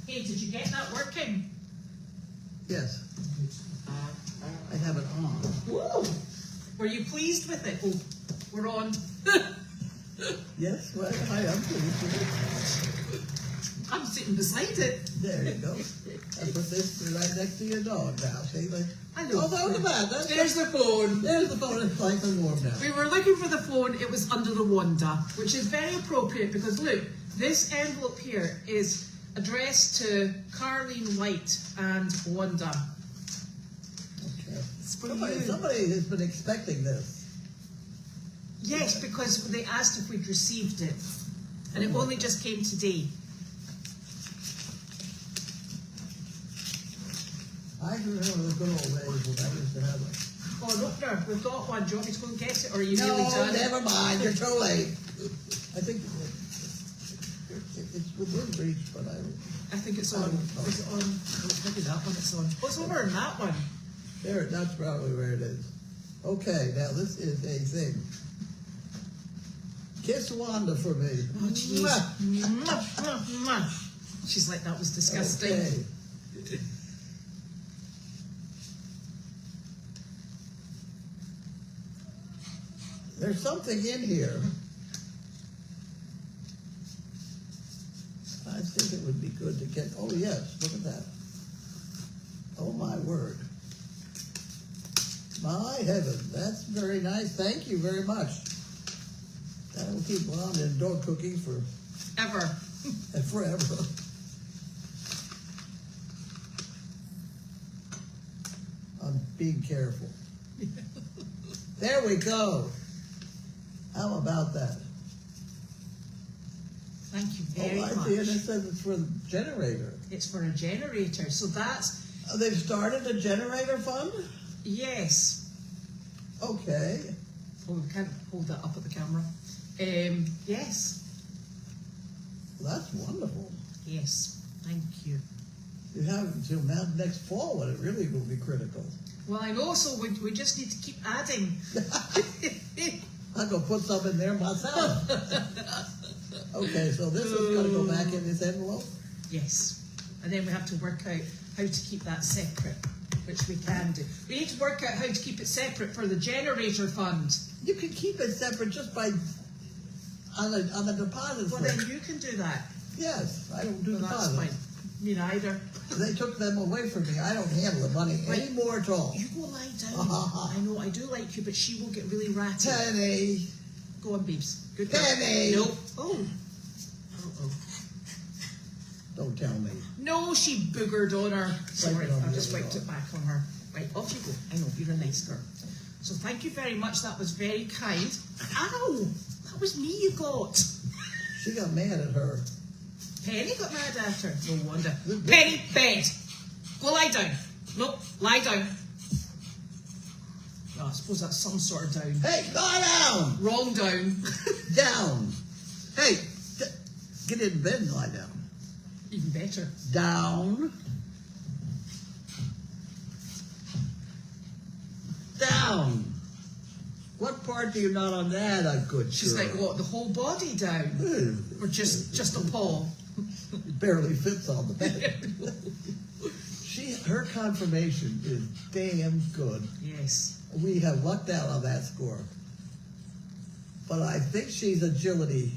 Hey, did you get that working? Yes. I have it on. Whoa! Were you pleased with it? Oh, we're on. Yes, well, I am pleased with it. I'm sitting beside it. There you go. I put this right next to your dog now. See, like, I know. oh, that was bad. There's the phone. There's the phone. It's nice and warm now. We were looking for the phone. It was under the Wanda, which is very appropriate because look, this envelope here is addressed to Carlene White and Wanda. Okay. It's for you. Somebody has been expecting this. Yes, because they asked if we'd received it, and it only just came today. I remember the good old days when I used to have it. Oh, look there, we've got one. Do you want me to go and get it, or are you No, nearly done? never mind. You're too late. I think it's within reach, but I think it's on. Is it on? Oh, maybe that one it's on. What's over in that one? there. That's probably where it is. Okay, now this is a thing. Kiss Wanda for me. Oh, jeez. Mwah, mwah, mwah. She's like, that was disgusting. Okay. There's something in here. I think it would be good to get, oh yes, look at that. Oh my word. My heaven, that's very nice. Thank you very much. That'll keep Wanda in dog cooking for Ever. and forever. I'm being careful. There we go. How about that? Thank you very I much. see it. It says it's for the generator. It's for a generator, so that's, They've started a generator fund? yes. Okay. Oh, we can't hold that up at the camera. Yes. Well, that's wonderful. Yes. Thank you. You have until now next fall when it really will be critical. Well, I know, so we just need to keep adding. I'm going to put some in there myself. Okay, so this is going to go back in this envelope? Yes. And then we have to work out how to keep that separate, which we can do. We need to work out how to keep it separate for the generator fund. You can keep it separate just by on the deposit Well, slip. then you can do that. Yes, I don't do Well, that's deposits. fine. Me neither. They took them away from me. I don't handle the money Right. anymore at all. You go lie down. I know, I do like you, but she will get really ratty. Penny. Go on, babes. Good girl. Penny. No. Oh. Oh. Don't tell me. No, she boogered on her. Sorry, Wipe it on I've the just other wiped dog. it back on her. Right, off you go. I know, you're a nice girl. So thank you very much. That was very kind. Ow! That was me you got. She got mad at her. Penny got mad at her. No wonder. Penny, bed. Go lie down. No, lie down. Oh, I suppose that's some sort of down. Hey, lie down! Wrong down. Down. Hey, get in bed and lie down. Even better. Down. Down. What part do you not on that, a good She's girl? like, what, the whole body down? Or just a paw? It barely fits on the bed. Her confirmation is damn good. Yes. We have lucked out on that score. But I think she's agility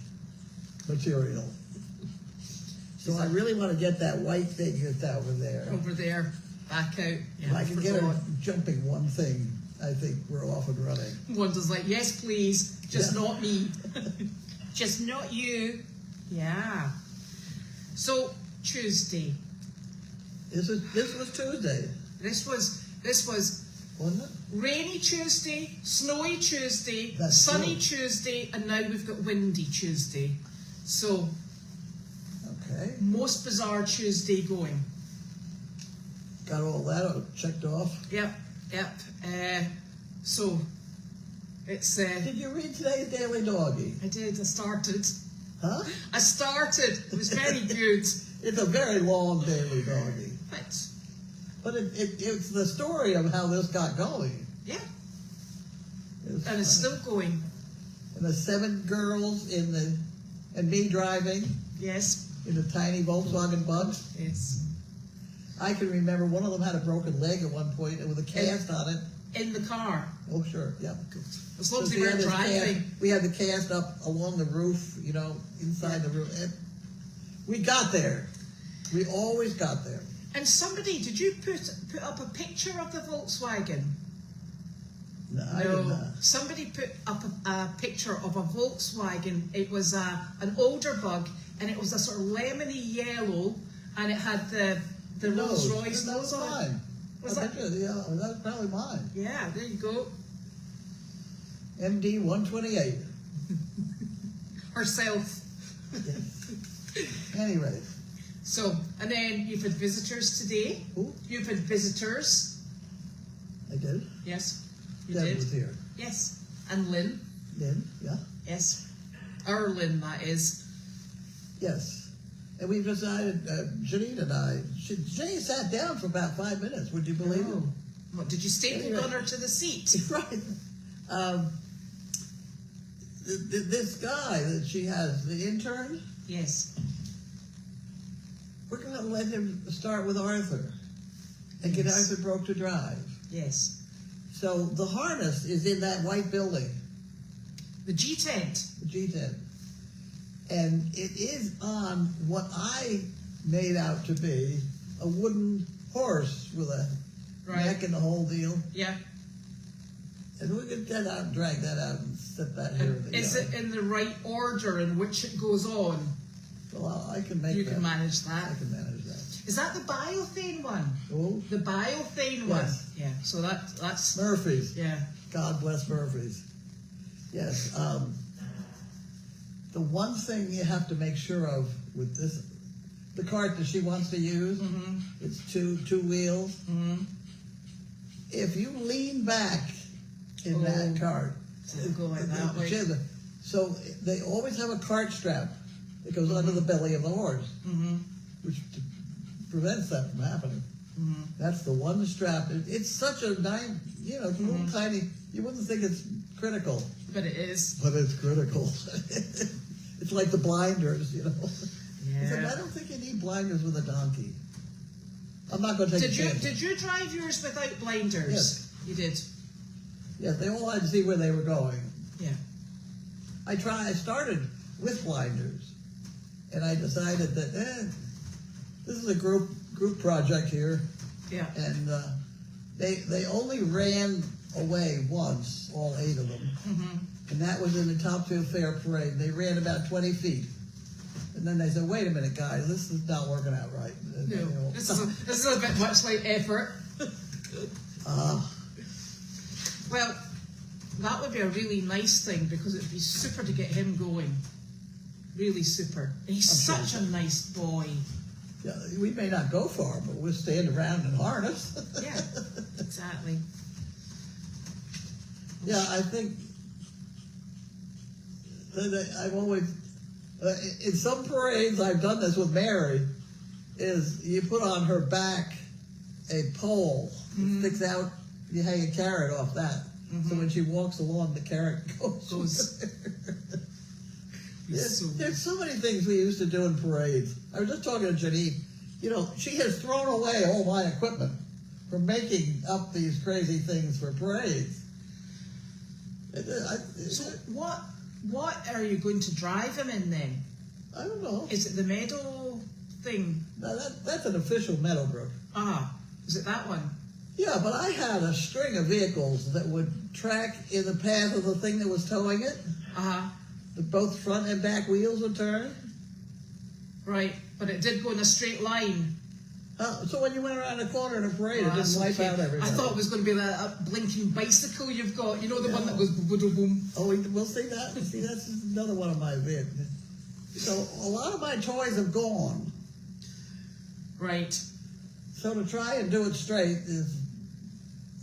material. So I really want to get that white thing that's over there. Over there, back out. Yeah, If I can get her jumping one thing, I think we're off and running. Wanda's like, yes, please, just Yeah. not me. Just not you. Yeah. So, Tuesday. This was Tuesday, This was wasn't it? rainy Tuesday, snowy Tuesday, That's sunny true. Tuesday, and now we've got windy Tuesday. So, Okay. most bizarre Tuesday going. Got all that checked off. Yep. So, it's, Did you read today's Daily Doggy? I did, I started. Huh? I started. It was very good. It's a very long Daily Doggy. But, But it's the story of how this got going. yeah, It's and it's funny. still going. And the 7 girls and me driving. Yes. in the tiny Volkswagen Bugs. Yes. I can remember one of them had a broken leg at one point and with a cast on it. In the car. Oh, sure, yeah. As long as So they weren't driving. we had the cast up along the roof, you know, inside the roof. And we got there. We always got there. And somebody, did you put up a picture of the Volkswagen? No, I did not. Somebody put up a picture of a Volkswagen. It was an older Bug, and it was a sort of lemony yellow, and it had the Rolls Royce nose on it. Mine. Was I that? bet you, yeah, that's probably mine. Yeah, there you go. MD 128. Herself. Anyway. So, and then you've had visitors today. Who? You've had visitors. I did. Yes, you Deb did. was here. Yes, and Lynn. Did, yeah. Yes, our Lynn, that is. Yes. And we've decided, Janine and I, Janine sat down for about 5 minutes, would you believe it? What, did you staple Anyway. gun her to the seat? Right. This guy that she has, the intern, Yes. we're going to let him start with Arthur and get Yes. Arthur broke to drive. Yes. So the harness is in that white building, The G tent. the G10. And it is on what I made out to be a wooden horse with a neck and the whole deal. Yeah. And we could get out and drag that out and set that here in the Is yard. it in the right order in which it goes on? Well, I can make You that. can manage that. I can manage that. Is that the biothane one? Oh, The biothane one? Yes. Yeah. So that's Murphy's. yeah. God bless Murphy's. Yes. The one thing you have to make sure of with this, the cart that she wants to use, Mm-hmm. it's two wheels. Mm-hmm. If you lean back in that cart, It'll go like that way. so they always have a cart strap that goes under the belly of the horse, Mm-hmm. which prevents that from happening. Mm-hmm. That's the one strap. It's such a nice, it's a little Mm-hmm. tiny. You wouldn't think it's critical, But it is. but it's critical. It's like the blinders, I said, I Yeah. don't think you need blinders with a donkey. I'm not going to take a chance. Did you drive yours without blinders? Yes. You did. Yes, they all had to see where they were going. Yeah. I started with blinders, and I decided that this is a group project here, Yeah. and they only ran away once, all 8 of them, Mm-hmm. and that was in the Top Field Fair Parade. They ran about 20 feet, and then they said, "Wait a minute, guys, this is not working out right." And, No. This is a bit much like effort. Well, that would be a really nice thing because it'd be super to get him going. Really super. And he's I'm such sure. a nice boy. yeah, we may not go far, but we'll stand around and harness. Yeah, exactly. Yeah, I think that I've always, in some parades, I've done this with Mary, is you put on her back a pole that sticks out, you hang a carrot off that. So when she walks along, the carrot goes. There's so many things we used to do in parades. I was just talking to Janine. She has thrown away all my equipment for making up these crazy things for parades. So what are you going to drive him in then? I don't know. Is it the meadow thing? No, that's an official Meadowbrook. Is it that one? Yeah, but I had a string of vehicles that would track in the path of the thing that was towing it. Both front and back wheels would turn. Right, but it did go in a straight line. So when you went around the corner in a parade, it didn't wipe out everybody. I thought it was going to be that blinking bicycle you've got. The one that goes boom, boom. Oh, we'll see that. See, that's another one of my vehicles. So a lot of my toys have gone. Right. So to try and do it straight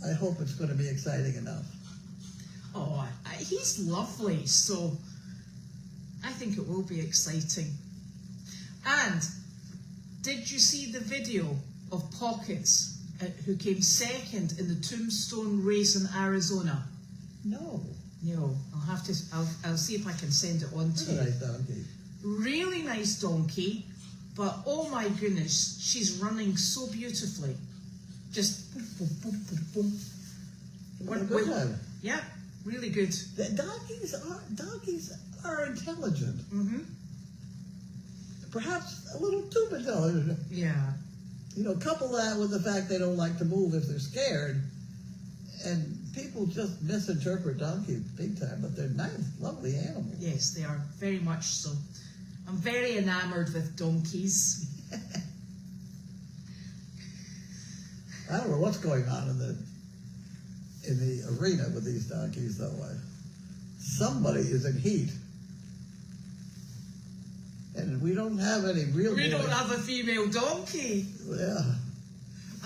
I hope it's going to be exciting enough. Oh, he's lovely, so I think it will be exciting. And did you see the video of Pockets, who came second in the Tombstone race in Arizona? No. No, I'll have to. I'll see if I can send it on to That's a you. nice donkey. Really nice donkey. But oh my goodness, she's running so beautifully. Just boom, boom, boom, boom, boom. Good time. Yeah, really good. The donkeys are intelligent. Mm-hmm. Perhaps a little too intelligent. Yeah. You know, couple that with the fact they don't like to move if they're scared, and people just misinterpret donkeys big time, but they're nice, lovely animals. Yes, they are, very much so. I'm very enamored with donkeys. I don't know what's going on in the arena with these donkeys, though. Somebody is in heat. And we don't have any real. We don't have a female donkey. Yeah,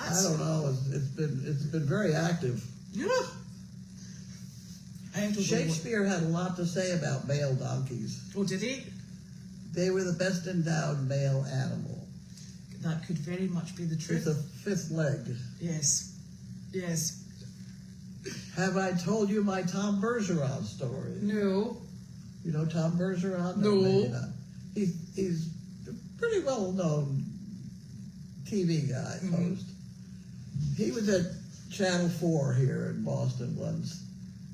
I don't know. It's been very active. Yeah. Shakespeare had a lot to say about male donkeys. Oh, did he? They were the best endowed male animal. That could very much be the truth. With a fifth leg. Yes. Yes. Have I told you my Tom Bergeron story? No. You know Tom Bergeron? No. Maybe not. He's a pretty well-known TV guy, host. He was at Channel 4 here in Boston once,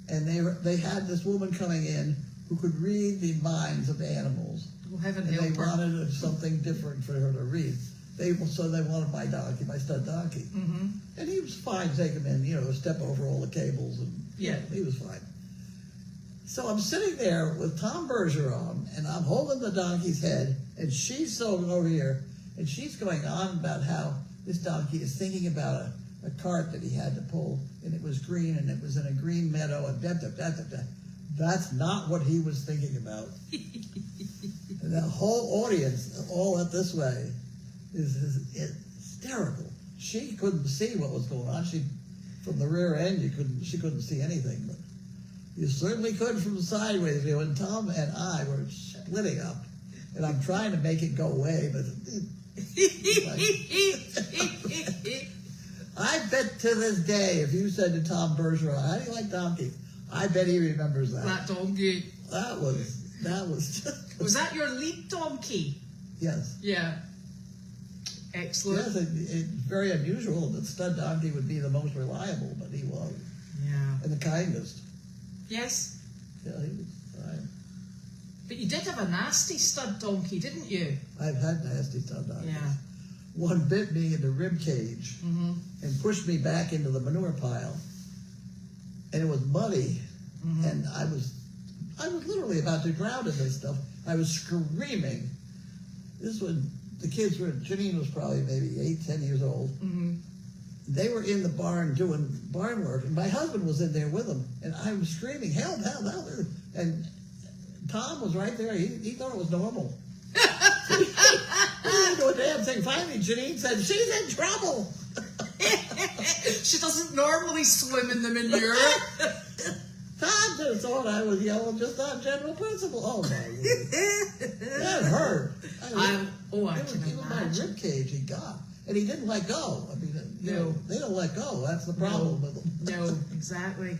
and they had this woman coming in who could read the minds of animals. Oh, heaven and help they her. wanted something different for her to read. So they wanted my donkey, my stud donkey. Mm-hmm. And he was fine, take him in, step over all the cables, and he was fine. So I'm sitting there with Tom Bergeron, and I'm holding the donkey's head, and she's sitting over here, and she's going on about how this donkey is thinking about a cart that he had to pull, and it was green, and it was in a green meadow, and that's not what he was thinking about. And the whole audience, all it this way, is hysterical. She couldn't see what was going on. From the rear end, she couldn't see anything, but you certainly could from the sideways view. And Tom and I were splitting up, and I'm trying to make it go away, but I bet to this day, if you said to Tom Bergeron, "How do you like donkeys?" I bet he remembers that. That donkey. That was just. Was that your lead donkey? Yes. Yeah. Excellent. Yes, it's very unusual that stud donkey would be the most reliable, but he was. Yeah. And the kindest. Yes. Yeah, he was fine. But you did have a nasty stud donkey, didn't you? I've had nasty stud donkeys. Yeah. One bit me in the rib cage and pushed me back into the manure pile. And it was muddy, and I was literally about to drown in this stuff. I was screaming. This was the kids were. Janine was probably maybe 8, 10 years old. They were in the barn doing barn work, and my husband was in there with them, and I was screaming, "Help! Help! Help!" And Tom was right there. He thought it was normal. He didn't do a damn thing. Finally, Janine said, "She's in trouble." She doesn't normally swim in the manure. Tom just thought I was yelling just on general principle. Oh, my word. That hurt. I can Even my imagine. rib cage he got. And he didn't let go. I mean, No. They don't let go. That's the problem with them. No, exactly.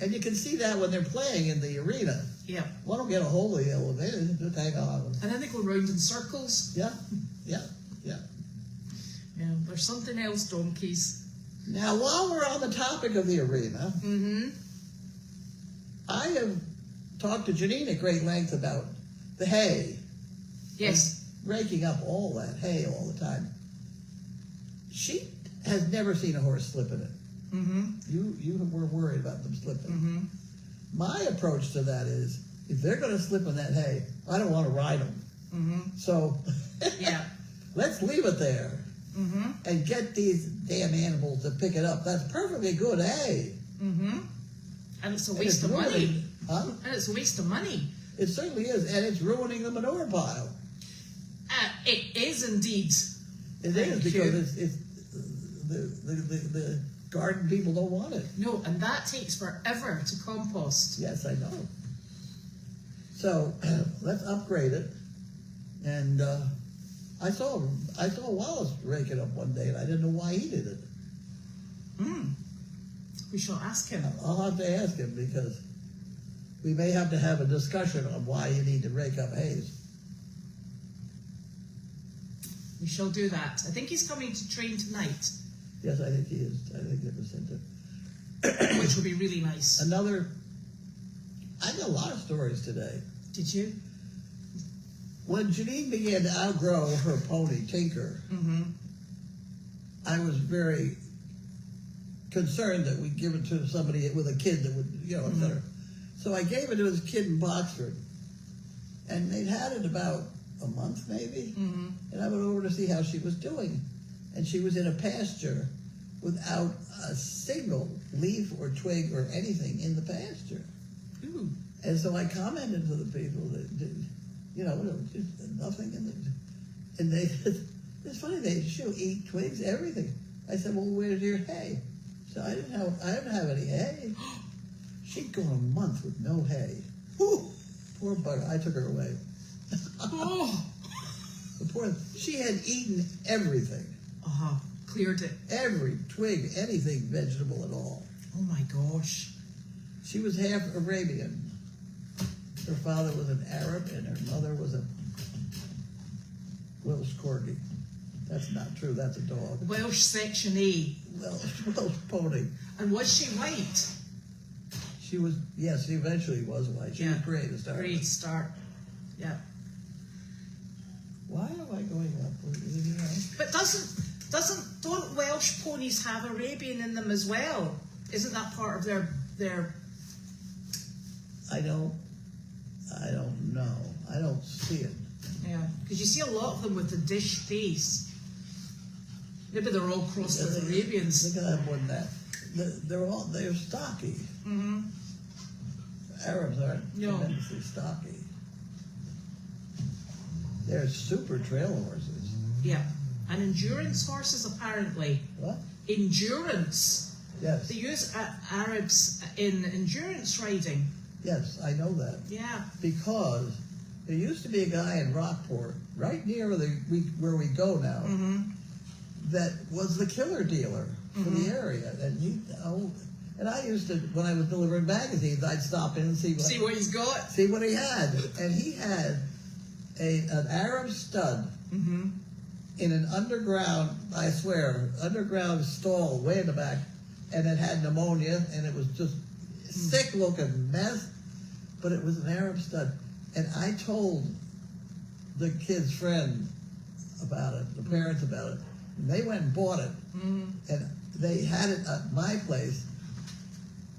And you can see that when they're playing in the arena. Yeah. One will get a hold of the elevator, just hang on. And then they go round in circles. Yeah. Yeah, there's something else, donkeys. Now, while we're on the topic of the arena, I have talked to Janine at great length about the hay. Yes. Raking up all that hay all the time. She has never seen a horse slip in it. You were worried about them slipping. My approach to that is, if they're going to slip in that hay, I don't want to ride them. So let's leave it there and get these damn animals to pick it up. That's perfectly good hay. And it's a waste of money. Huh? And it's a waste of money. It certainly is, and it's ruining the manure pile. It is indeed. It is, because it's the garden people don't want it. No, and that takes forever to compost. Yes, I know. So let's upgrade it. And I saw Wallace rake it up one day, and I didn't know why he did it. We shall ask him. I'll have to ask him, because we may have to have a discussion on why you need to rake up hay. We shall do that. I think he's coming to train tonight. Yes, I think he is. I think that was sent it. Which will be really nice. I got a lot of stories today. Did you? When Janine began to outgrow her pony, Tinker, I was very concerned that we'd give it to somebody with a kid that would, etc. So I gave it to his kid in Boxford. And they'd had it about a month, maybe. And I went over to see how she was doing. And she was in a pasture without a single leaf or twig or anything in the pasture. Ooh. And so I commented to the people that, nothing in the, and they said, it's funny, she'll eat twigs, everything. I said, well, where's your hay? So I didn't have any hay. She'd gone a month with no hay. Whew, poor bugger. I took her away. Oh. She had eaten everything. Cleared it. Every twig, anything vegetable at all. Oh my gosh. She was half Arabian. Her father was an Arab and her mother was a Welsh Corgi. That's not true, that's a dog. Welsh Section A. Welsh pony. And was she white? She was, yes, she eventually was white. She was great to start. Great start. Yeah. Why am I going up? But don't Welsh ponies have Arabian in them as well? Isn't that part of their I don't know. I don't see it. Yeah, because you see a lot of them with the dish face. Maybe they're all crossed with Arabians. They gotta have more than that. They're stocky. Arabs aren't tremendously stocky. They're super trail horses. Yeah, and endurance horses apparently. What? Endurance. Yes. They use Arabs in endurance riding. Yes, I know that. Yeah. Because there used to be a guy in Rockport, right near where we go now, that was the killer dealer for the area. And I used to, when I was delivering magazines, I'd stop in and see what he's got. See what he had. And he had an Arab stud in an underground, I swear, underground stall way in the back, and it had pneumonia, and it was just sick looking mess, but it was an Arab stud. And I told the kid's friend about it, the parents about it, and they went and bought it, and they had it at my place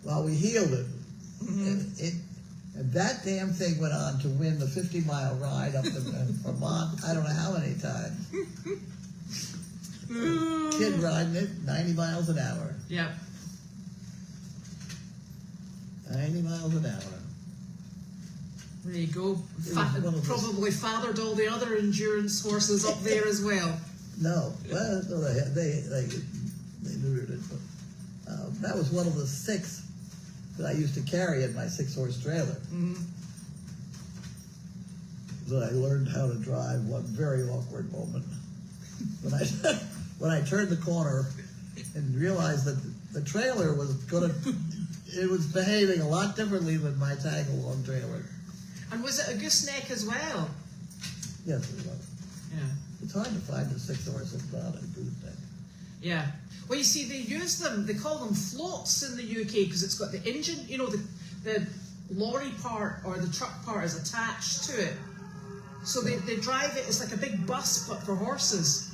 while we healed it. And that damn thing went on to win the 50-mile ride up to Vermont, I don't know how many times. Kid riding it 90 miles an hour. Yeah. 90 miles an hour. There you go. Probably fathered all the other endurance horses up there as well. No, well, they neutered it. But, that was one of the 6 that I used to carry in my 6-horse trailer. That I learned how to drive. One very awkward moment when I turned the corner and realized that the trailer was it was behaving a lot differently than my tag-along trailer. And was it a gooseneck as well? Yes, it was. Yeah. It's hard to find a 6-horse that's not a gooseneck. Yeah. Well, you see, they use them, they call them floats in the UK because it's got the engine, the lorry part or the truck part is attached to it. So they drive it, it's like a big bus but for horses.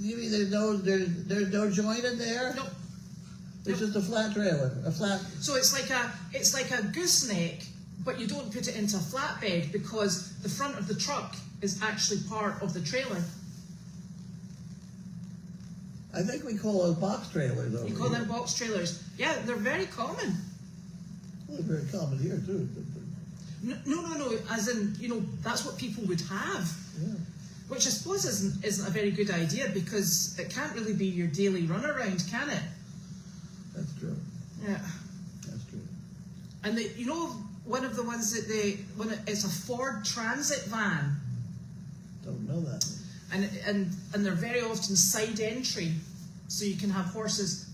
You mean there's no joint in there? Nope. It's just a flat trailer, So it's like a gooseneck, but you don't put it into a flatbed because the front of the truck is actually part of the trailer. I think we call those box trailers over here. You call them box trailers? Yeah, they're very common. Well, they're very common here too. No. As in, that's what people would have. Yeah. Which I suppose isn't a very good idea because it can't really be your daily runaround, can it? That's true. Yeah. That's true. And one of the ones that it's a Ford Transit van. Don't know that. And they're very often side entry, so you can have horses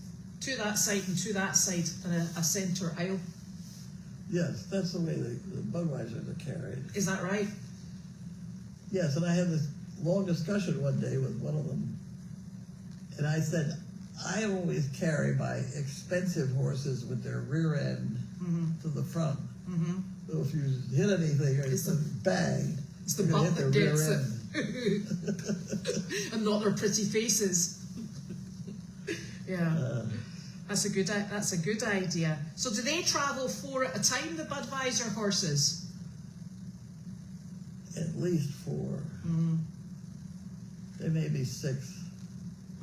to that side and to that side and a centre aisle. Yes, that's the way the Budweisers are carried. Is that right? Yes, and I had this long discussion one day with one of them, and I said, I always carry my expensive horses with their rear end to the front. Mm-hmm. So if you hit anything, it's a bang. It's the butt that gets it. And not their pretty faces. Yeah. That's a good idea. So do they travel 4 at a time, the Budweiser horses? At least 4. Mm-hmm. They may be 6.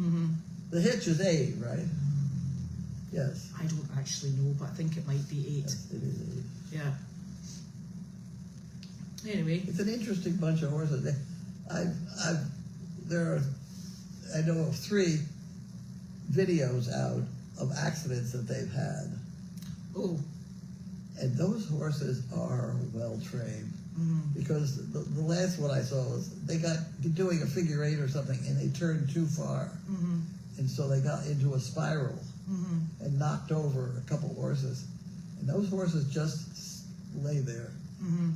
Mm-hmm. The hitch is 8, right? Yes. I don't actually know, but I think it might be 8. Yes, it is 8. Yeah. Anyway, it's an interesting bunch of horses. I know of 3 videos out of accidents that they've had. Oh. And those horses are well trained. Mm-hmm. Because the last one I saw was they got doing a figure 8 or something and they turned too far. Mm-hmm. And so they got into a spiral and knocked over a couple horses. And those horses just lay there. Mm-hmm.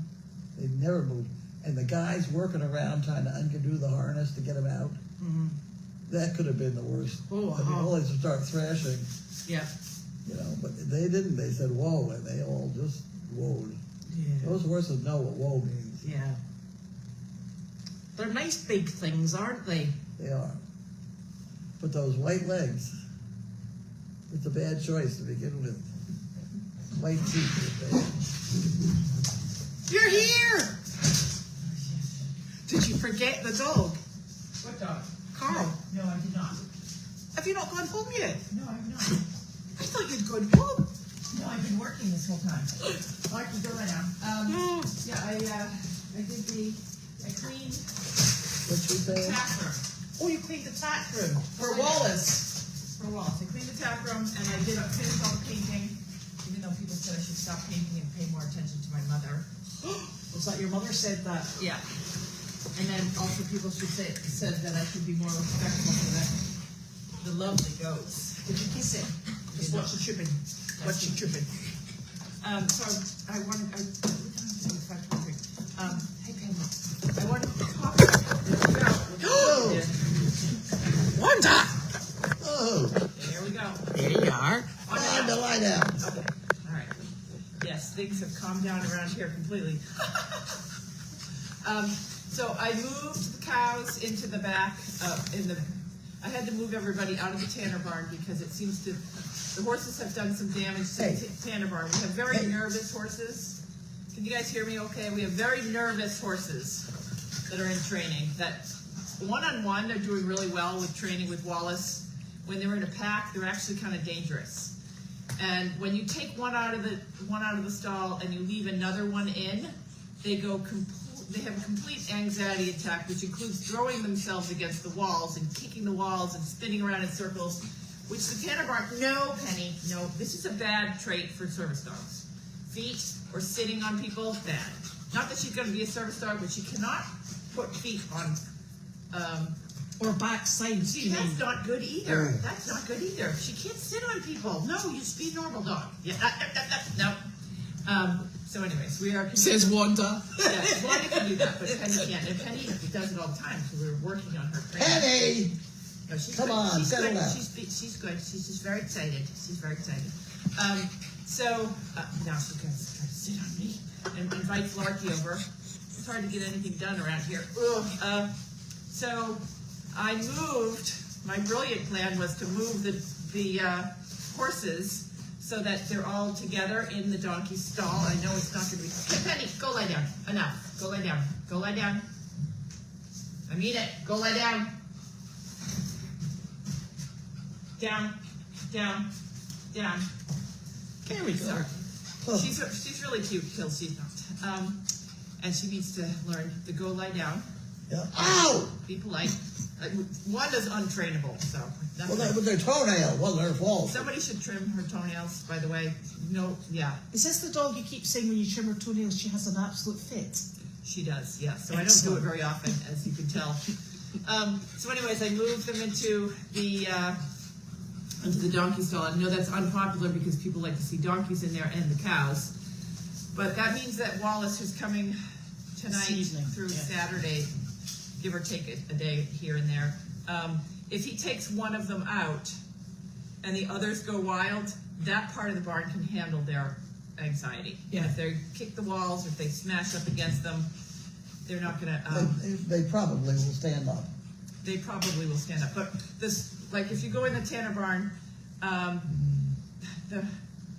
They never moved. And the guys working around trying to undo the harness to get them out, that could have been the worst. Oh, I mean, all they start thrashing. Yeah. You know, but they didn't. They said, whoa, and they all just whoaed. Yeah. Those horses know what whoa means. Yeah. They're nice big things, aren't they? They are. But those white legs, it's a bad choice to begin with. White teeth are bad. You're here! Did you forget the dog? What dog? Carl. No, I did not. Have you not gone home yet? No, I have not. I thought you'd gone home. No, I've been working this whole time. I can go right now. Yeah, I cleaned What's she the saying? tap room. Oh, you cleaned the tap room for Wallace. For Wallace. I cleaned the tap room and I finished all the painting, even though people said I should stop painting and pay more attention to my mother. Was that your mother said that? Yeah. And then also people said that I should be more respectful to the lovely goats. Did you kiss it? Just watch the tripping. Watch the tripping. So I wanted, hey Penne, I wanted to talk about this. Wanda! Oh, There we go. There you are. Wanda, lie down. Okay. All right. Yes, things have calmed down around here completely. So I moved the cows into the back. I had to move everybody out of the tanner barn because it seems the horses have done some damage to the tanner barn. We have very nervous horses. Can you guys hear me okay? We have very nervous horses that are in training. That one-on-one, they're doing really well with training with Wallace. When they're in a pack, they're actually kind of dangerous. And when you take one out of the stall and you leave another one in, they have a complete anxiety attack, which includes throwing themselves against the walls and kicking the walls and spinning around in circles, which the tanner barn, no, Penny, no, this is a bad trait for service dogs. Feet or sitting on people, bad. Not that she's going to be a service dog, but she cannot put feet on or backside. See, that's not good either. That's not good either. She can't sit on people. No, you just be a normal dog. Yeah, no. So anyways, we are... Says Wanda. Yes, Wanda can do that, but Penny can't. And Penny does it all the time, so we're working on her. Penny! No, she's Come good. on, she's settle good. down. She's good. She's just very excited. She's very excited. Now she's going to try to sit on me and invite Larky over. It's hard to get anything done around here. So I moved, my brilliant plan was to move the horses so that they're all together in the donkey stall. I know it's not going to be... Hey, Penny, go lie down. Enough. Go lie down. Go lie down. I mean it. Go lie down. Down. Down. Down. There we go. Sorry. She's really cute till she's not. And she needs to learn to go lie down. Yeah. Ow! Be polite. Wanda's untrainable, so. Well, that was their toenail. Wasn't her fault. Somebody should trim her toenails, by the way. No, yeah. Is this the dog you keep saying when you trim her toenails she has an absolute fit? She does, yeah. So I don't do it very often, as you can tell. So anyways, I moved them into the donkey stall. I know that's unpopular because people like to see donkeys in there and the cows. But that means that Wallace, who's coming tonight This evening, through yeah. Saturday, give or take a day here and there, if he takes one of them out and the others go wild, that part of the barn can handle their anxiety. Yeah. If they kick the walls, if they smash up against them, they're not gonna. They probably will stand up. They probably will stand up. But this, like, if you go in the Tanner barn,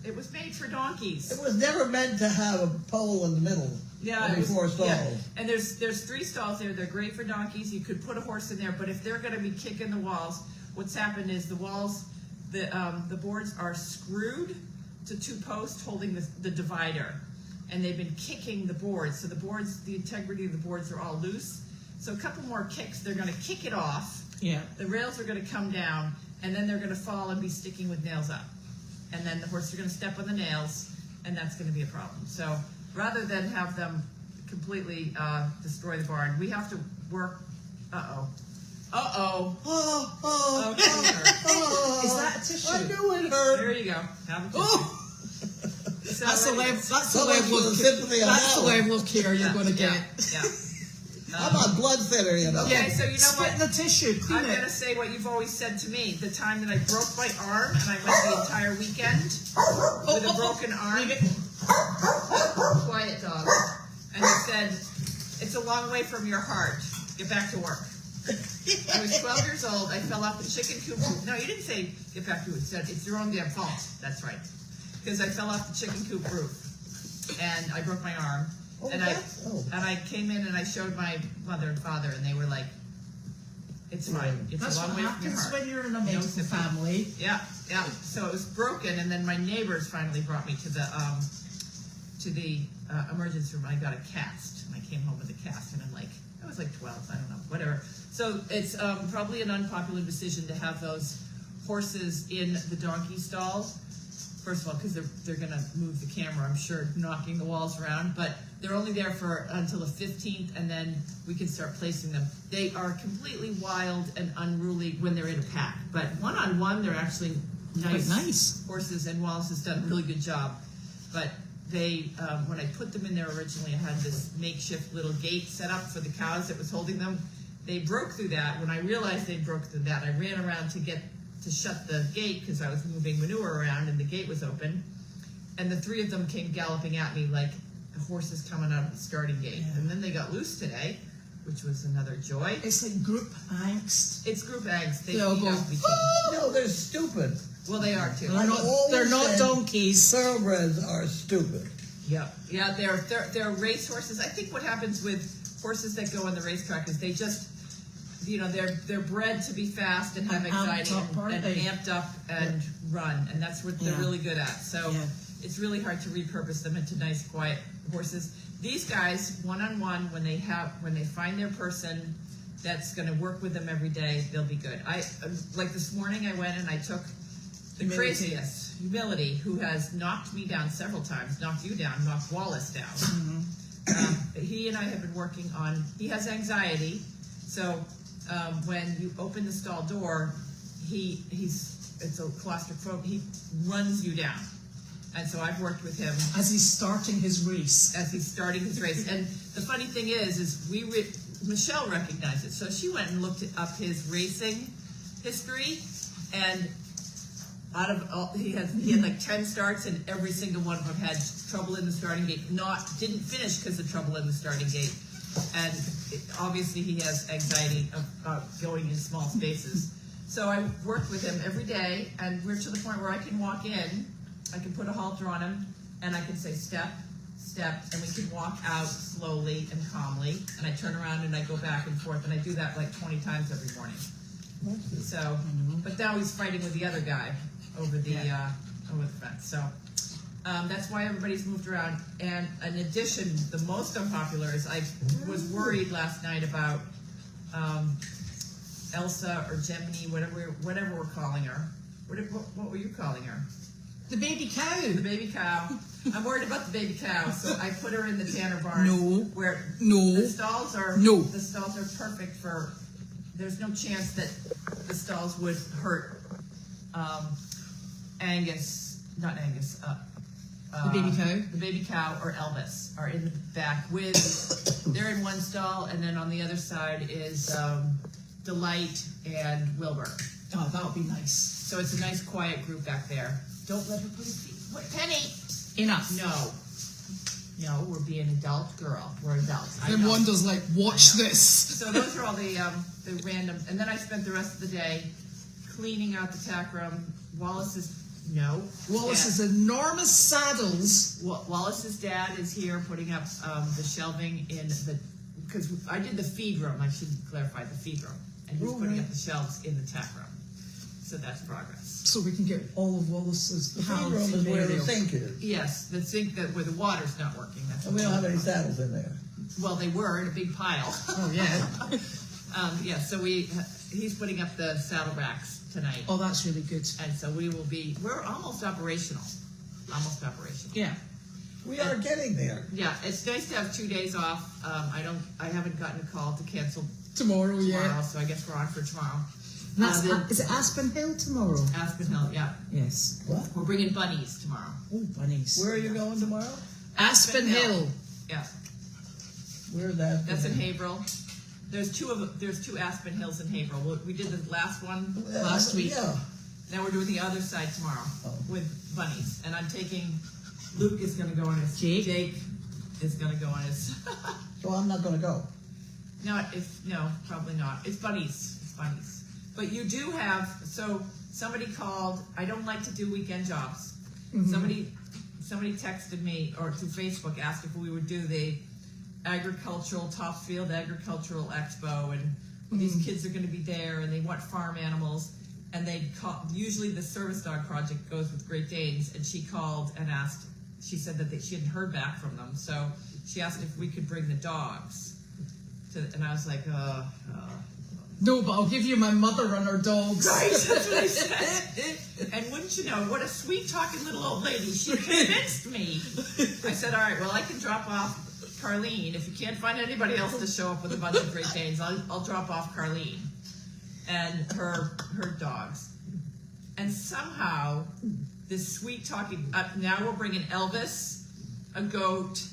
it was made for donkeys. It was never meant to have a pole in the middle. Yeah, Only 4 stalls. Yeah. And there's 3 stalls there. They're great for donkeys. You could put a horse in there, but if they're going to be kicking the walls, what's happened is the walls, the boards are screwed to 2 posts holding the divider, and they've been kicking the boards. So the integrity of the boards are all loose. So a couple more kicks, they're going to kick it off. Yeah. The rails are going to come down, and then they're going to fall and be sticking with nails up. And then the horses are going to step on the nails, and that's going to be a problem. So rather than have them completely destroy the barn, we have to work. Okay, it hurt. Is that a tissue? I knew it hurt. There you go. Have a tissue. Oh! So That's the anyways, level of care you're going to get. Yeah. I'm on blood thinner, you know. Okay, so you know Spit what? the tissue, clean I'm it. going to say what you've always said to me. The time that I broke my arm and I went the entire weekend with a broken arm. Quiet, dog. And you said, it's a long way from your heart. Get back to work. I was 12 years old. I fell off the chicken coop roof. No, you didn't say get back to it. You said it's your own damn fault. That's right. Because I fell off the chicken coop roof and I broke my arm. And I came in and I showed my mother and father, and they were like, "It's fine. It's That's a long what way from your happens heart." when you're in a medical family. Yeah. So it was broken, and then my neighbors finally brought me to the emergency room. I got a cast, and I came home with a cast, and I'm like, I was like 12, I don't know, whatever. So it's probably an unpopular decision to have those horses in the donkey stall. First of all, because they're going to move the camera, I'm sure, knocking the walls around. But they're only there for until the 15th, and then we can start placing them. They are completely wild and unruly when they're in a pack. But one-on-one, they're actually nice horses, and Wallace has done a really good job. But they, when I put them in there originally, I had this makeshift little gate set up for the cows that was holding them. They broke through that. When I realized they broke through that, I ran around to shut the gate because I was moving manure around and the gate was open. And the 3 of them came galloping at me like horses coming out of the starting gate. Yeah. And then they got loose today, which was another joy. It's like group angst. It's group angst. They They'll feed go, off each other. No, they're stupid. Well, they are too. They're not donkeys. Thoroughbreds are stupid. Yeah, they're race horses. I think what happens with horses that go on the racetrack is they just, they're bred to be fast and have anxiety and amped up and run, and that's what they're really good at. So it's really hard to repurpose them into nice, quiet horses. These guys, one-on-one, when they find their person that's going to work with them every day, they'll be good. Like this morning, I went and I took the craziest, Humility, who has knocked me down several times, knocked you down, knocked Wallace down. Mm-hmm. He and I have been working on, he has anxiety, so when you open the stall door, it's a claustrophobic, he runs you down. And so I've worked with him. As he's starting his race. And the funny thing is Michelle recognized it. So she went and looked up his racing history, and out of all, he had like 10 starts, and every single one of them had trouble in the starting gate. Didn't finish because of trouble in the starting gate. And obviously he has anxiety of going in small spaces. So I worked with him every day, and we're to the point where I can walk in, I can put a halter on him, and I can say step, step, and we can walk out slowly and calmly. And I turn around and I go back and forth, and I do that like 20 times every morning. So, but now he's fighting with the other guy over the fence. So that's why everybody's moved around. And in addition, the most unpopular is I was worried last night about Elsa or Gemini, whatever we're calling her. What were you calling her? The baby cow. The baby cow. I'm worried about the baby cow, so I put her in the Tanner barn. The stalls are perfect for. There's no chance that the stalls would hurt The baby cow? The baby cow or Elvis are in the back they're in one stall, and then on the other side is Delight and Wilbur. Oh, that would be nice. So it's a nice quiet group back there. Don't let her put his feet. What, Penny? Enough. No, we're being adult girl. We're adults. Then Wanda's like, watch this. So those are all the random, and then I spent the rest of the day cleaning out the tack room. Wallace's enormous saddles. Wallace's dad is here putting up the shelving because I did the feed room. I should clarify the feed room, and he's putting up the shelves in the tack room. So that's progress. So we can get all of Wallace's The feed room is where the sink is. Yes, the sink where the water's not working. That's And we don't have any saddles in there. Well, they were in a big pile. Oh yeah. So he's putting up the saddle racks tonight. Oh, that's really good. And so we're almost operational. Yeah. We are getting there. Yeah, it's nice to have 2 days off. I haven't gotten a call to cancel Tomorrow, yeah. so I guess we're on for tomorrow. And is it Aspen Hill tomorrow? Aspen Hill, yeah. Yes. What? We're bringing bunnies tomorrow. Oh, bunnies. Where are you going tomorrow? Aspen Hill. Yeah, Where's that? that's in Haverhill. There's two Aspen Hills in Haverhill. We did the last one last week. Yeah. Now we're doing the other side tomorrow with bunnies. And I'm taking, Luke is going to go on his, Jake is going to go on his. So I'm not going to go. No, probably not. It's bunnies. But you do have, so somebody called, I don't like to do weekend jobs. Mm-hmm. Somebody texted me or through Facebook asked if we would do the Topsfield Agricultural Expo, and these kids are going to be there and they want farm animals, and usually the service dog project goes with Great Danes, and she called and asked, she said that she hadn't heard back from them, so she asked if we could bring the dogs and I was like, no, but I'll give you my mother and her dogs. Right, that's what I said. And wouldn't you know, what a sweet-talking little old lady. She convinced me. I said, all right, well, I can drop off Carlene. If you can't find anybody else to show up with a bunch of Great Danes, I'll drop off Carlene and her dogs. And somehow, this sweet-talking, now we're bringing Elvis, a goat,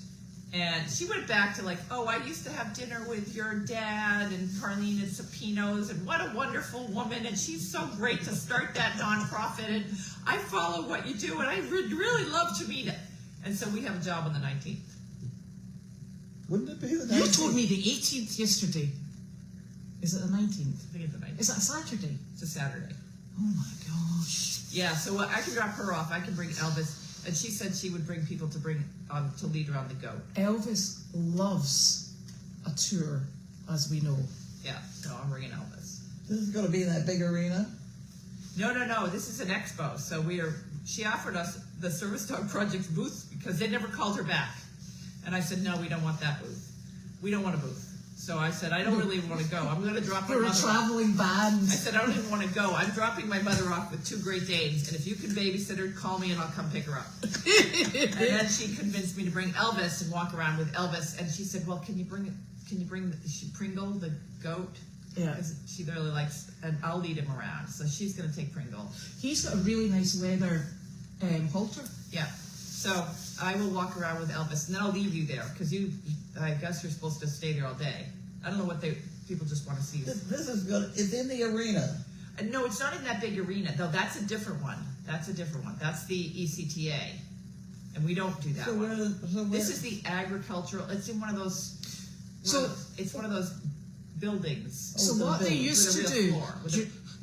and she went back to like, oh, I used to have dinner with your dad and Carlene and Sapinos, and what a wonderful woman, and she's so great to start that nonprofit, and I follow what you do, and I would really love to meet it. And so we have a job on the 19th. Wouldn't it be the 19th? You told me the 18th yesterday. Is it the 19th? I think it's the 19th. Is that a Saturday? It's a Saturday. Oh my gosh. Yeah, so I can drop her off. I can bring Elvis. And she said she would bring people to lead her on the goat. Elvis loves a tour, as we know. Yeah, so I'm bringing Elvis. This is going to be in that big arena? No. This is an expo. So she offered us the Service Dog Project's booth because they never called her back. And I said, no, we don't want that booth. We don't want a booth. So I said, I don't really want to go. I'm going to drop my We're a mother traveling band. I said, I don't even want to go. I'm dropping my mother off with 2 Great Danes, and if you can babysit her, call me and I'll come pick her up. And then she convinced me to bring Elvis and walk around with Elvis, and she said, well, can you bring Pringle, the goat? Yeah. Because she really likes, and I'll lead him around. So she's going to take Pringle. He's got a really nice leather halter. Yeah. So I will walk around with Elvis, and then I'll leave you there, because I guess you're supposed to stay there all day. I don't know what people just want to see. This is good. It's in the arena. No, it's not in that big arena, though. That's a different one. That's the ECTA. And we don't do that one. This is the agricultural, it's in one of those, it's one of those buildings. So what they used to do,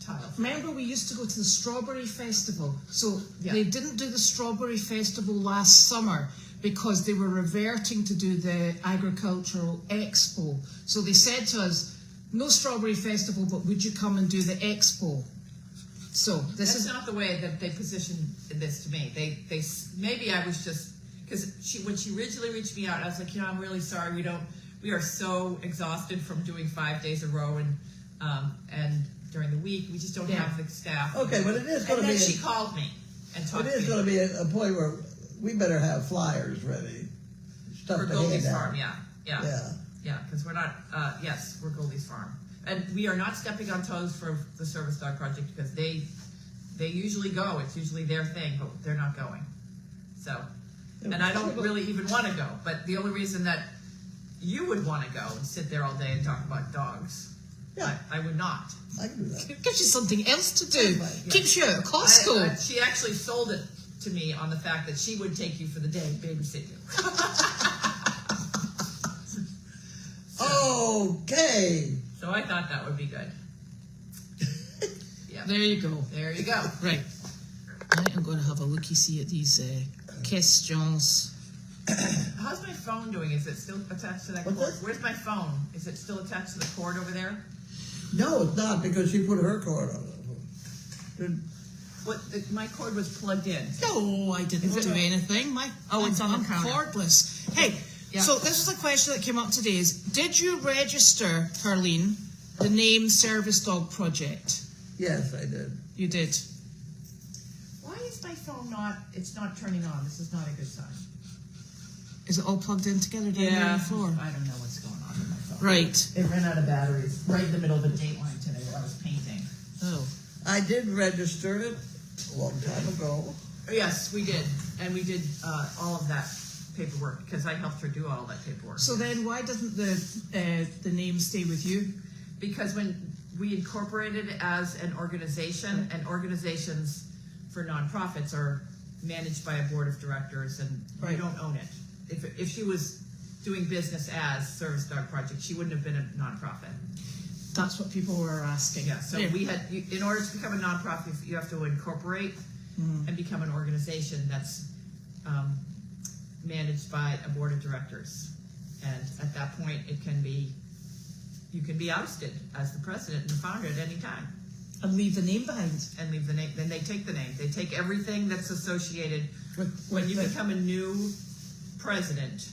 tiles. remember we used to go to the Strawberry Festival. So Yeah. they didn't do the Strawberry Festival last summer because they were reverting to do the Agricultural Expo. So they said to us, no Strawberry Festival, but would you come and do the Expo? So That's not the way that they positioned this to me. They maybe I was just, because when she originally reached me out, I was like, I'm really sorry, we are so exhausted from doing 5 days a row and during the week, we just don't have the staff. Okay, but it is going to be. And then she called me and talked to me. It is going to be a point where we better have flyers ready. Stuff For to Goldy's hand out. Farm, yeah, because we're not. Yes, we're Goldy's Farm, and we are not stepping on toes for the Service Dog Project because they usually go. It's usually their thing, but they're not going. So and I don't really even want to go. But the only reason that you would want to go and sit there all day and talk about dogs, Yeah. I would not. I can do that. It gives you something else to do. Right. Keeps you out of Costco. She actually sold it to me on the fact that she would take you for the day and babysit you. Okay. So I thought that would be good. Yeah. There you go. There you go. Right. I am going to have a looky-see at these questions. How's my phone doing? Is it still attached to that What's cord? this? Where's my phone? Is it still attached to the cord over there? No, it's not because she put her cord on it. My cord was plugged in. No, I didn't do anything. It's on the I'm counter. cordless. Hey, Yeah. so this was a question that came up today is, did you register, Carlene, the name Service Dog Project? Yes, I did. You did. Why is my phone it's not turning on? This is not a good sign. Is it all plugged in together down there on the floor? I don't know what's going on with my phone. Right. It ran out of batteries right in the middle of the date line today while I was painting. Oh. I did register it a long time ago. Yes, we did. And we did all of that paperwork because I helped her do all that paperwork. So then why doesn't the name stay with you? Because when we incorporated as an organization, and organizations for nonprofits are managed by a board of directors, and Right. you don't own it. If she was doing business as Service Dog Project, she wouldn't have been a nonprofit. That's what people were asking. Yeah, so There. in order to become a nonprofit, you have to incorporate and become an organization that's managed by a board of directors. And at that point, you can be ousted as the president and the founder at any time And leave the name behind. and leave the name. Then they take the name. They take everything that's associated. When you the- become a new president,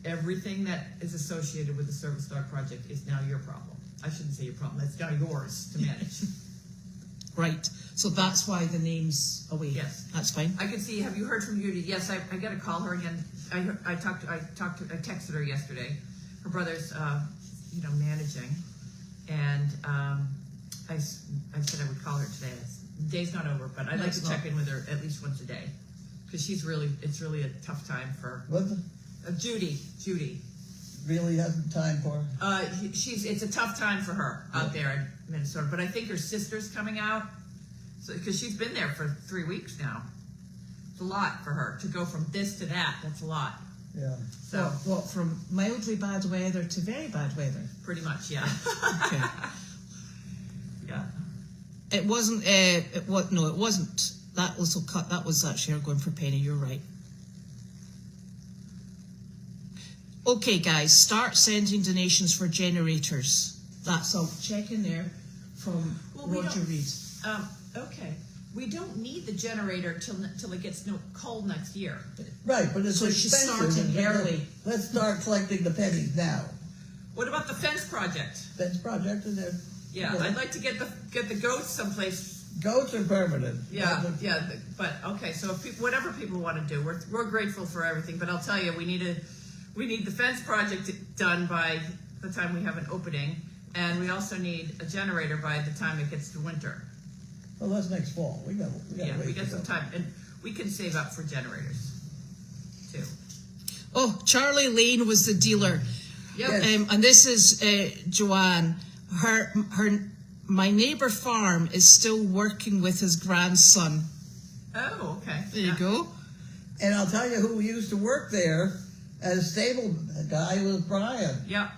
everything that is associated with the Service Dog Project is now your problem. I shouldn't say your problem. It's now yours to manage. Right. So that's why the name's away. Yes. That's fine. I can see. Have you heard from Judy? Yes, I got to call her again. I texted her yesterday. Her brother's, managing, and I said I would call her today. The day's not over, but I'd like to check in with her at least once a day because it's really a tough time for What Judy. really hasn't time for? It's a tough time for her out there in Minnesota. But I think her sister's coming out, because she's been there for 3 weeks now. It's a lot for her to go from this to that. That's a lot. Yeah. So What, from mildly bad weather to very bad weather? pretty much, yeah. Okay. Yeah. It wasn't, it wasn't. That little cut, that was actually her going for Penne, you're right. Okay, guys, start sending donations for generators. That's a check in there from Roger Reed. Okay. We don't need the generator till it gets cold next year. Right, but it's So she's expensive. starting early. Let's start collecting the pennies now. What about the fence project? Fence project in there. Yeah, I'd like to get the goats someplace. Goats are permanent. Yeah. But okay, so whatever people want to do, we're grateful for everything. But I'll tell you, we need the fence project done by the time we have an opening, and we also need a generator by the time it gets to winter. Well, that's next fall. We got We got some time, and we can save up for generators too. Oh, Charlie Lane was the dealer. Yep. Yes. And this is Joanne. My neighbor farm is still working with his grandson. Oh, okay. There you go. And I'll tell you who used to work there as stable guy was Brian. Yep.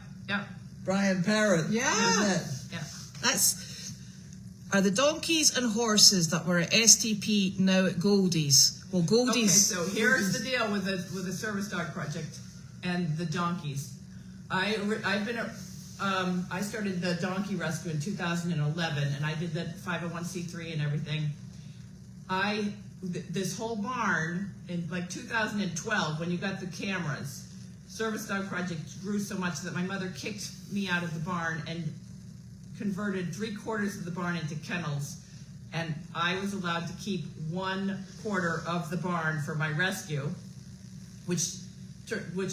Brian Parrott. Yeah. Are the donkeys and horses that were at STP now at Goldy's? Well, Okay, Goldy's. so here's the deal with the Service Dog Project and the donkeys. I started the donkey rescue in 2011, and I did the 501c3 and everything. This whole barn in like 2012, when you got the cameras, Service Dog Project grew so much that my mother kicked me out of the barn and converted 3/4 of the barn into kennels, and I was allowed to keep 1/4 of the barn for my rescue, which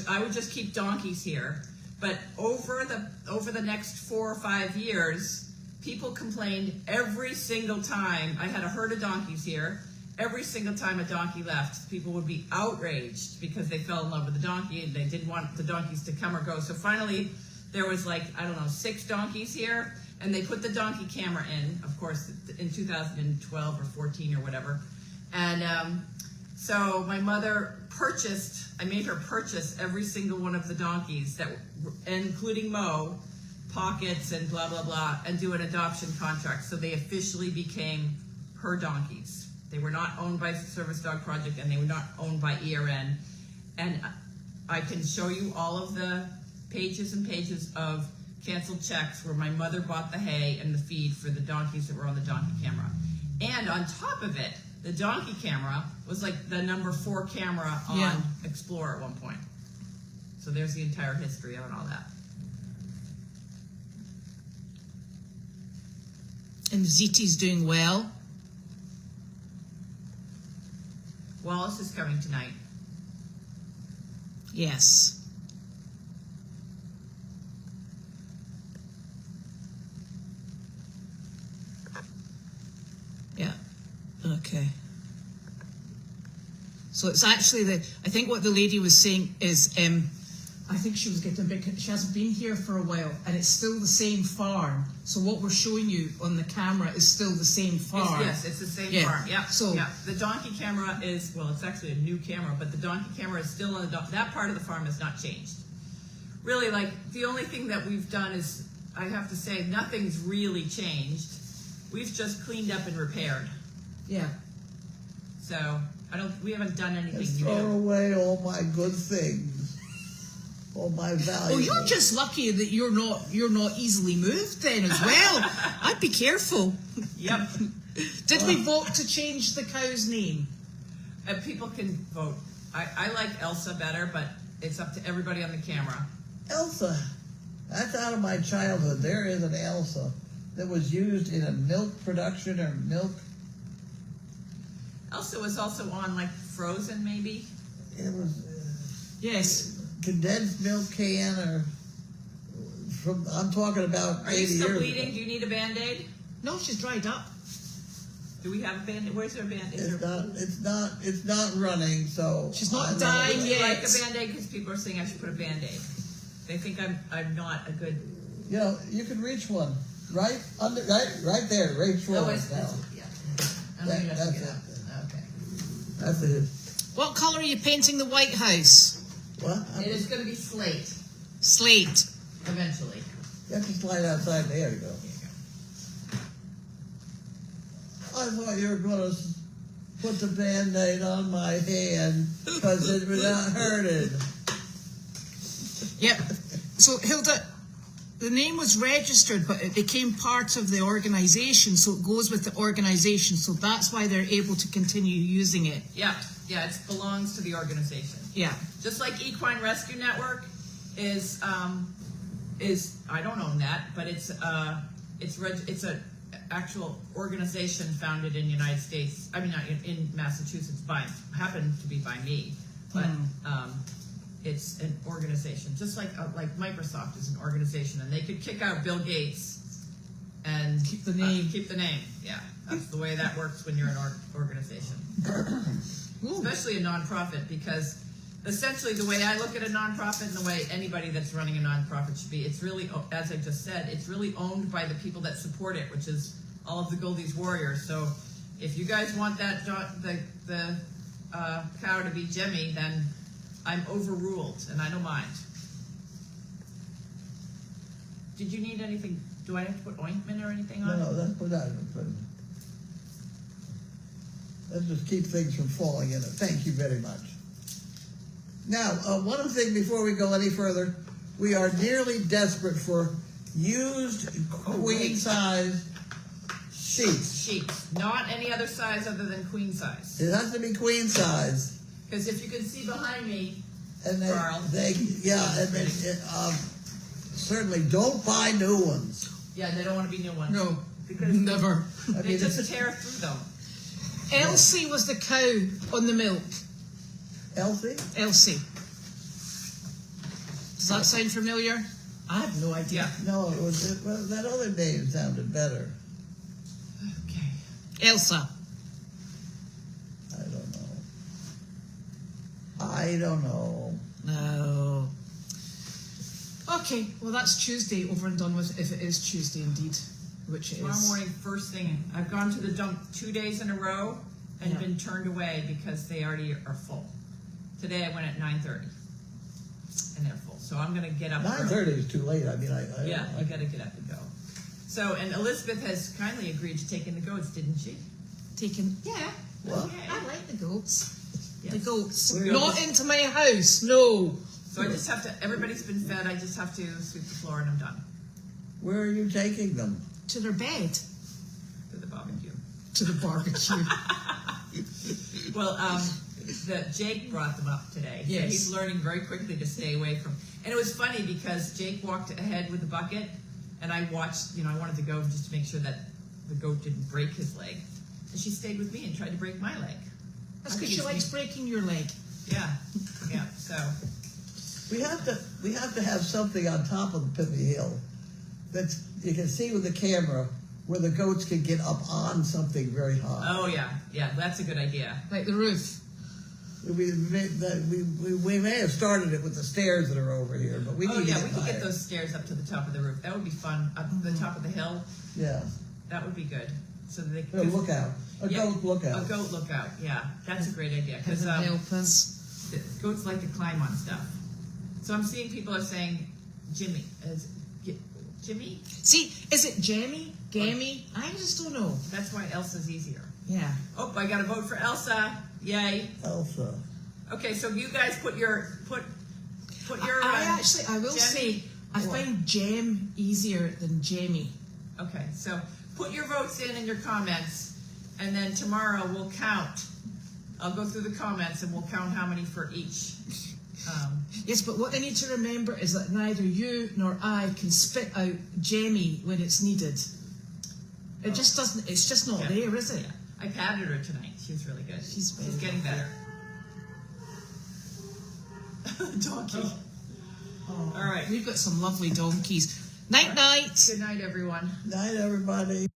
I would just keep donkeys here. But over the next 4 or 5 years, people complained every single time. I had a herd of donkeys here, every single time a donkey left, people would be outraged because they fell in love with the donkey and they didn't want the donkeys to come or go. So finally, there was like, I don't know, 6 donkeys here, and they put the donkey camera in, of course, in 2012 or 14 or whatever. And so my mother I made her purchase every single one of the donkeys, including Mo, Pockets, and blah, blah, blah, and do an adoption contract. So they officially became her donkeys. They were not owned by Service Dog Project, and they were not owned by ERN. And I can show you all of the pages and pages of canceled checks where my mother bought the hay and the feed for the donkeys that were on the donkey camera. And on top of it, the donkey camera was like the number 4 camera on Explorer at one point. So there's the entire history of it, all that. And Ziti's doing well. Wallace is coming tonight. Yes. Yeah. Okay. So it's actually I think what the lady was saying is, I think she was getting a bit, she hasn't been here for a while, and it's still the same farm. So what we're showing you on the camera is still the same farm. Yes, it's the same farm. Yeah. So the donkey camera is, well, it's actually a new camera, but the donkey camera is still on that part of the farm has not changed. Really, like, the only thing that we've done is, I have to say, nothing's really changed. We've just cleaned up and repaired. Yeah. So we haven't done anything Let's new. throw away all my good things, all my values. Oh, you're just lucky that you're not easily moved then as well. I'd be careful. Yep. Did we vote to change the cow's name? People can vote. I like Elsa better, but it's up to everybody on the camera. Elsa, that's out of my childhood. There is an Elsa that was used in a milk production or milk. Elsa was also on, like, Frozen, maybe? It was Yes. condensed milk can, or I'm talking about 80 years ago. Are you still bleeding? Do you need a Band-Aid? No, she's dried up. Do we have a Band-Aid? Where's our Band-Aid? It's not running, so She's not I'm dying Would yet. you like a Band-Aid? Because people are saying I should put a Band-Aid. They think I'm not a good... You know, you can reach one right there, right for Oh, it it's, now. yeah. I don't think I should That's get it. out. Okay. That's it. What colour are you painting the White House? What? It is going to be slate, Slate. eventually. You have to slide outside. There you go. There you go. I thought you were going to put the Band-Aid on my hand because it was not hurting. Yep. So Hilda, the name was registered, but it became part of the organisation, so it goes with the organisation. So that's why they're able to continue using it. Yeah, it belongs to the organization. Yeah. Just like Equine Rescue Network is I don't own that, but it's a actual organization founded in the United States. I mean, not in Massachusetts, happened to be by me, but it's an organization, just like Microsoft is an organization, and they could kick out Bill Gates and Keep the name. Keep the name. Yeah, that's the way that works when you're an organization, especially a nonprofit, because essentially the way I look at a nonprofit and the way anybody that's running a nonprofit should be, it's really, as I just said, it's really owned by the people that support it, which is all of the Goldy's warriors. So if you guys want that the cow to be Jemmy, then I'm overruled, and I don't mind. Did you need anything? Do I have to put ointment or anything on? No, that's what I was. Let's just keep things from falling in it. Thank you very much. Now, one thing before we go any further, we are nearly desperate for used queen-size sheets. Sheets, not any other size other than queen size. It has to be queen-size. Because if you can see behind me, And Carl. Certainly don't buy new ones. Yeah, they don't want to be new ones. No, Because never. they just tear through them. Elsie was the cow on the milk. Elsie? Elsie. Does that sound familiar? I have no idea. Yeah. No, that other name sounded better. Okay. Elsa. I don't know. No. Okay, well that's Tuesday over and done with, if it is Tuesday indeed, which it Tomorrow is. morning, first thing, I've gone to the dump 2 days in a row and Yeah. been turned away because they already are full. Today I went at 9:30 and they're full. So I'm gonna get up early. 9:30 is too late. I mean, Yeah, I gotta get up and go. So, and Elizabeth has kindly agreed to take in the goats, didn't she? Taken. Yeah. What? Okay. I like the goats. Yes. The goats. We're Not gonna- into my house, no. So I just have to, everybody's been fed, I just have to sweep the floor and I'm done. Where are you taking them? To their bed. To the barbecue. To the barbecue. Well, Jake brought them up today. Yes. So he's learning very quickly to stay away from. And it was funny because Jake walked ahead with the bucket, and I watched. I wanted to go just to make sure that the goat didn't break his leg. And she stayed with me and tried to break my leg. That's I because think she it's likes breaking your leg. Yeah, yeah. So We have to have something on top of the Penne Hill that you can see with the camera where the goats can get up on something very high. oh yeah, that's a good idea. Like the roof. We may have started it with the stairs that are over here, but we need Oh to yeah, get we could get higher. those stairs up to the top of the roof. That would be fun. Up to the top of the hill. Yeah, That would be good. So that they a could lookout, a Yeah, goat lookout. A goat lookout. Yeah, that's a great idea because Heaven help us. goats like to climb on stuff. So I'm seeing people are saying Jimmy. Jimmy? See, is it jammy? Gammy? I just don't know. That's why Elsa's easier. Yeah. Oh, I got to vote for Elsa. Yay. Elsa. Okay, so you guys put your I will Jammy? say, I What? find jam easier than jammy. Okay, so put your votes in your comments, and then tomorrow we'll count. I'll go through the comments and we'll count how many for each. Yes, but what they need to remember is that neither you nor I can spit out jammy when it's needed. It just doesn't, it's just not Yeah. there, is it? Yeah. I patted her tonight. She was really good. She's very getting better. Donkey. Oh, All right. We've got some lovely donkeys. Night, night. Good night, everyone. Night, everybody.